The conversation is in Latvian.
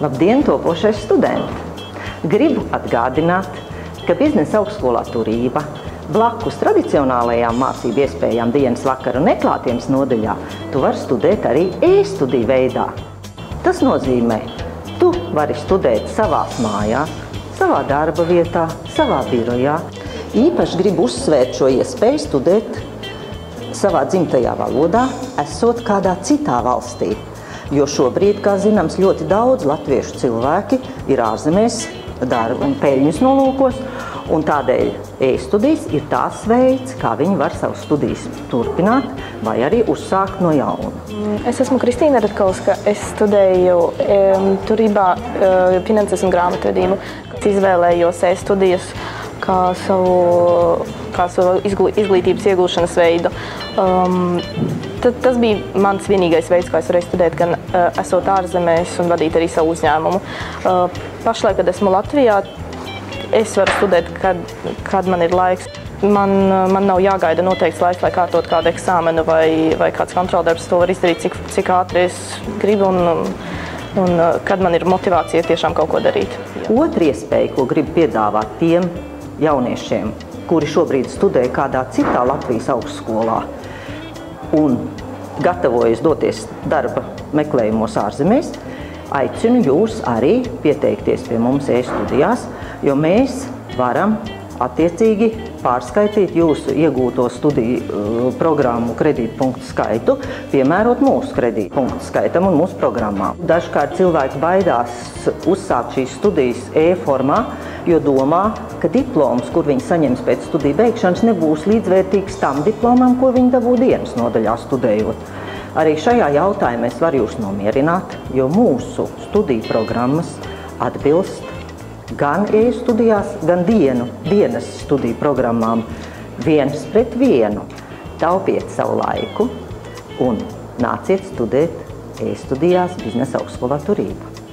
Labdien, topošais studenti! Gribu atgādināt, ka biznesa augstskolā Turība blakus tradicionālajām mācību iespējām dienas vakara un neklātienes nodaļā tu vari studēt arī e-studiju veidā. Tas nozīmē, tu vari studēt savās mājās, savā darba vietā, savā birojā. Īpaši gribu uzsvērt šo iespēju studēt savā dzimtajā valodā, esot kādā citā valstī. Jo šobrīd, kā zināms, ļoti daudz latviešu cilvēki ir ārzemēs darba un peļņas nolūkos, un tādēļ e-studijas ir tās veids, kā viņi var savas studijas turpināt vai arī uzsākt no jauna. Es esmu Kristīna Ratkovska. Es studēju Turībā finanses un grāmatvedību. Es izvēlējos e-studijas kā savu izglītības iegūšanas veidu. Tas bija mans vienīgais veids, kā es varēju studēt, gan esot ārzemēs un vadīt arī savu uzņēmumu. Pašlaik, kad esmu Latvijā, es varu studēt, kad man ir laiks. Man nav jāgaida noteikts laiks, lai kārtot kādu eksāmenu vai kāds kontroldarbs. To var izdarīt, cik ātri es gribu un kad man ir motivācija tiešām kaut ko darīt. Otra iespēja, ko gribu piedāvāt tiem jauniešiem, kuri šobrīd studē kādā citā Latvijas augstskolā un gatavojas doties darba meklējumos ārzemēs, aicinu jūs arī pieteikties pie mums e-studijās, jo mēs varam attiecīgi pārskaitīt jūsu iegūto studiju programmu kredītpunktu skaitu, piemērot mūsu kredītpunktu skaitam un mūsu programmām. Dažkārt cilvēki baidās uzsākt šīs studijas e-formā, jo domā, ka diploms, kur viņi saņems pēc studiju beigšanas, nebūs līdzvērtīgs tam diplomam, ko viņi dabū dienas nodaļā studējot. Arī šajā jautājumā es varu jūs nomierināt, jo mūsu studiju programmas atbilst gan e-studijās, gan dienas studiju programmām 1:1. Taupiet savu laiku un nāciet studēt e-studijās biznesa augstskolā Turība.